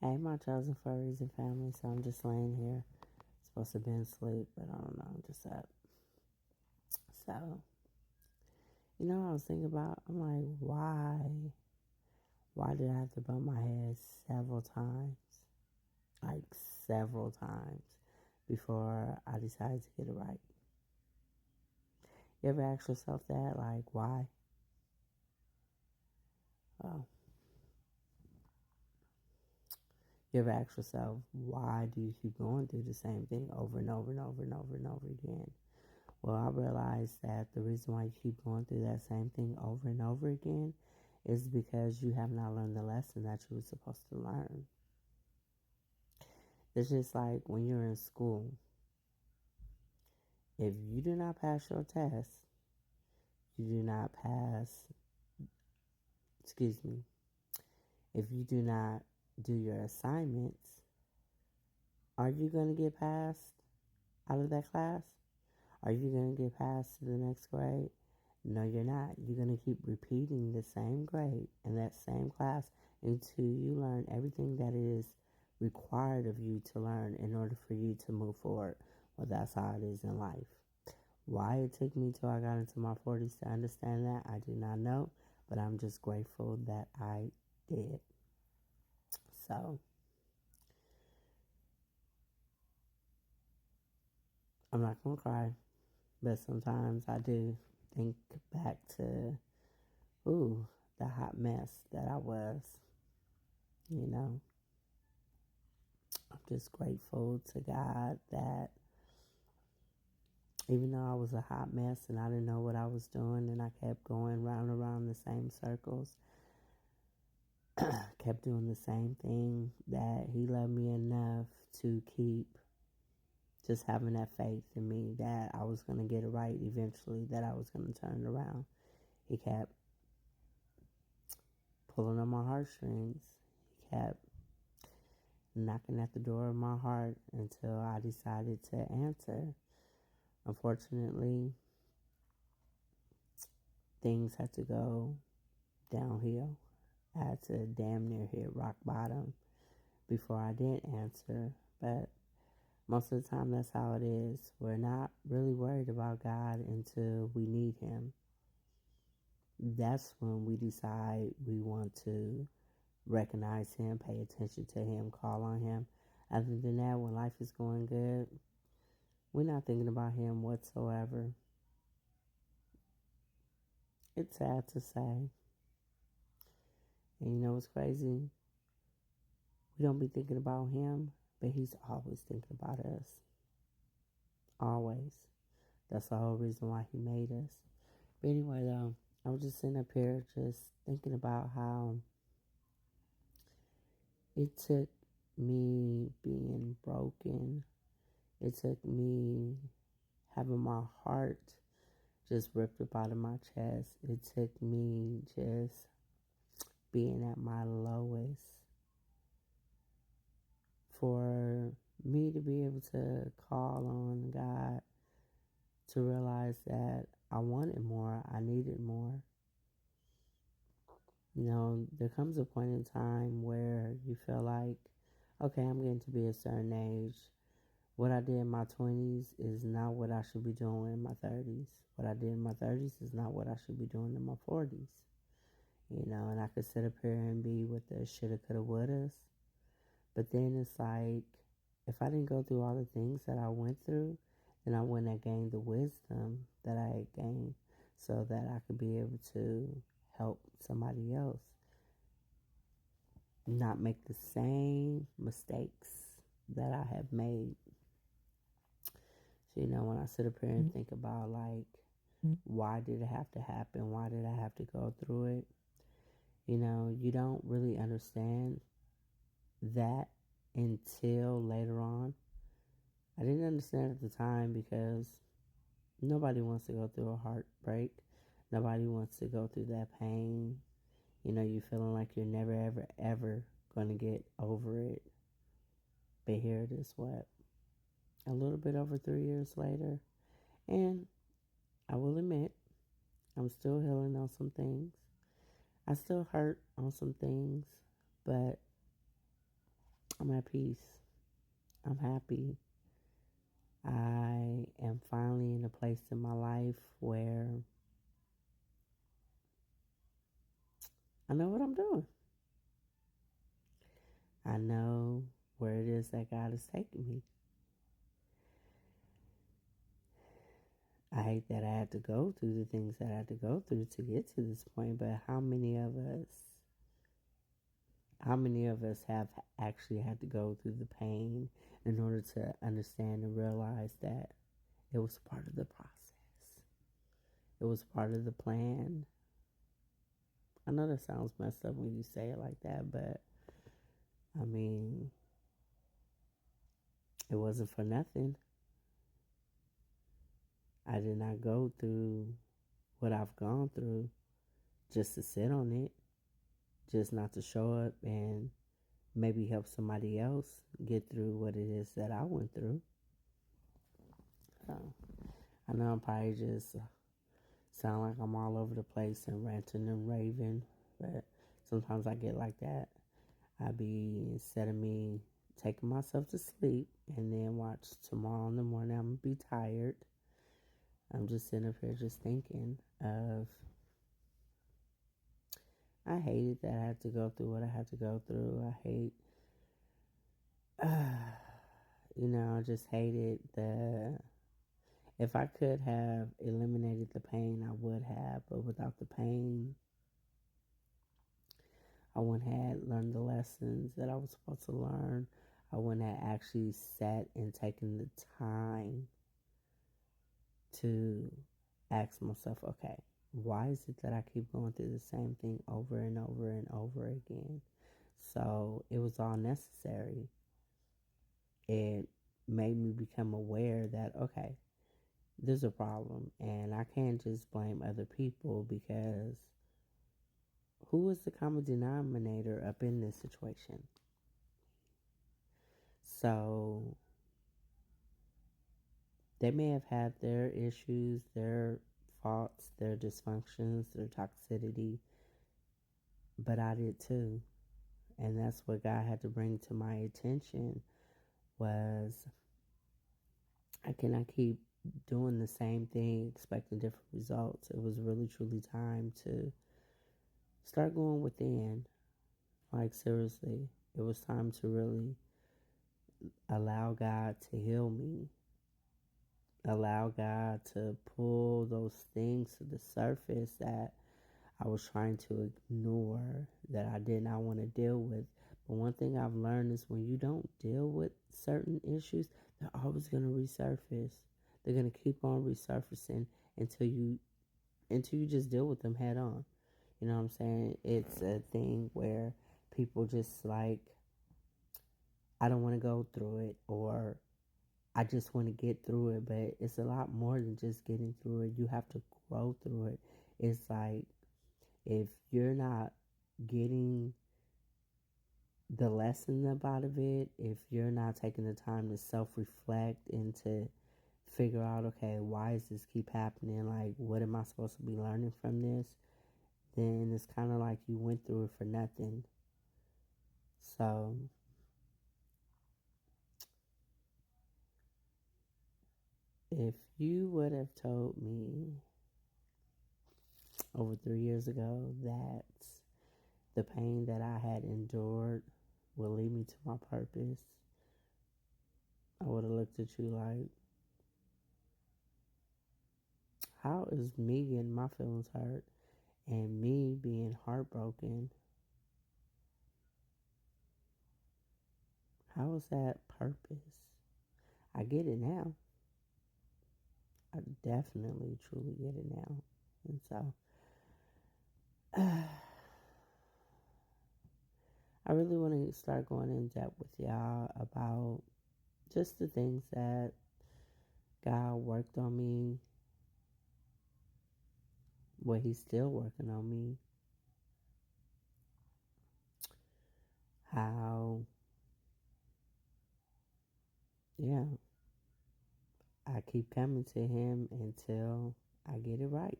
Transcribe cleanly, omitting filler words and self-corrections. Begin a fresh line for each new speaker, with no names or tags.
Hey, my chosen furries and family. So I'm just laying here. Supposed to be asleep, but I don't know. I'm just up. So, I was thinking about, I'm like, why? Why did I have to bump my head several times? Like, several times before I decided to get it right. You ever ask yourself that? Like, why? Oh. You ever ask yourself, why do you keep going through the same thing over and over and over and over and over again? Well, I realized that the reason why you keep going through that same thing over and over again is because you have not learned the lesson that you were supposed to learn. It's just like when you're in school. If you do not pass your test, you do not pass, if you do not do your assignments, are you going to get passed out of that class? Are you going to get passed to the next grade? No, you're not. You're going to keep repeating the same grade in that same class until you learn everything that is required of you to learn in order for you to move forward. Well, that's how it is in life. Why it took me till I got into my 40s to understand that, I do not know, but I'm just grateful that I did. So, I'm not going to cry, but sometimes I do think back to, the hot mess that I was. I'm just grateful to God that even though I was a hot mess and I didn't know what I was doing and I kept going round and around the same circles, kept doing the same thing, that He loved me enough to keep just having that faith in me that I was going to get it right eventually, that I was going to turn it around. He kept pulling on my heartstrings. He kept knocking at the door of my heart until I decided to answer. Unfortunately, things had to go downhill. I had to damn near hit rock bottom before I did answer. But most of the time, that's how it is. We're not really worried about God until we need Him. That's when we decide we want to recognize Him, pay attention to Him, call on Him. Other than that, when life is going good, we're not thinking about Him whatsoever. It's sad to say. And you know what's crazy? We don't be thinking about Him, but He's always thinking about us. Always. That's the whole reason why He made us. But anyway, though, I was just sitting up here just thinking about how it took me being broken. It took me having my heart just ripped up out of my chest. It took me just being at my lowest for me to be able to call on God, to realize that I wanted more, I needed more. There comes a point in time where you feel like, okay, I'm getting to be a certain age. What I did in my 20s is not what I should be doing in my 30s. What I did in my 30s is not what I should be doing in my 40s. And I could sit up here and be with the shoulda, coulda, wouldas. But then it's like, if I didn't go through all the things that I went through, then I wouldn't have gained the wisdom that I had gained so that I could be able to help somebody else not make the same mistakes that I have made. So, when I sit up here and think about, like, why did it have to happen? Why did I have to go through it? You don't really understand that until later on. I didn't understand at the time because nobody wants to go through a heartbreak. Nobody wants to go through that pain. You feeling like you're never, ever, ever going to get over it. But here it is, what? A little bit over 3 years later. And I will admit, I'm still healing on some things. I still hurt on some things. But I'm at peace. I'm happy. I am finally in a place in my life where I know what I'm doing. I know where it is that God is taking me. I hate that I had to go through the things that I had to go through to get to this point, but how many of us have actually had to go through the pain in order to understand and realize that it was part of the process? It was part of the plan. I know that sounds messed up when you say it like that, but I mean, it wasn't for nothing. I did not go through what I've gone through just to sit on it, just not to show up and maybe help somebody else get through what it is that I went through. So, I know I'm probably just sound like I'm all over the place and ranting and raving, but sometimes I get like that. Instead of me taking myself to sleep and then watch tomorrow in the morning, I'm going to be tired. I'm just sitting up here just thinking of, I hated that I had to go through what I had to go through. I just hated if I could have eliminated the pain, I would have, but without the pain, I wouldn't have learned the lessons that I was supposed to learn. I wouldn't have actually sat and taken the time to ask myself, okay, why is it that I keep going through the same thing over and over and over again? So it was all necessary. It made me become aware that, okay, there's a problem and I can't just blame other people, because who is the common denominator up in this situation? So they may have had their issues, their faults, their dysfunctions, their toxicity, but I did too. And that's what God had to bring to my attention was, I cannot keep doing the same thing expecting different results. It was really truly time to start going within. Like, seriously, it was time to really allow God to heal me. Allow God to pull those things to the surface that I was trying to ignore, that I did not want to deal with. But one thing I've learned is when you don't deal with certain issues, they're always going to resurface. They're going to keep on resurfacing until you just deal with them head on. You know what I'm saying? It's a thing where people just like, I don't want to go through it, or I just want to get through it. But it's a lot more than just getting through it. You have to grow through it. It's like, if you're not getting the lesson about of it, if you're not taking the time to self-reflect and to figure out, okay, why does this keep happening? Like, what am I supposed to be learning from this? Then it's kind of like you went through it for nothing. So, if you would have told me over 3 years ago that the pain that I had endured would lead me to my purpose, I would have looked at you like, how is me getting my feelings hurt and me being heartbroken, how is that purpose? I get it now. I definitely, truly get it now. And so, I really want to start going in depth with y'all about just the things that God worked on me, what He's still working on me, how, yeah, I keep coming to Him until I get it right.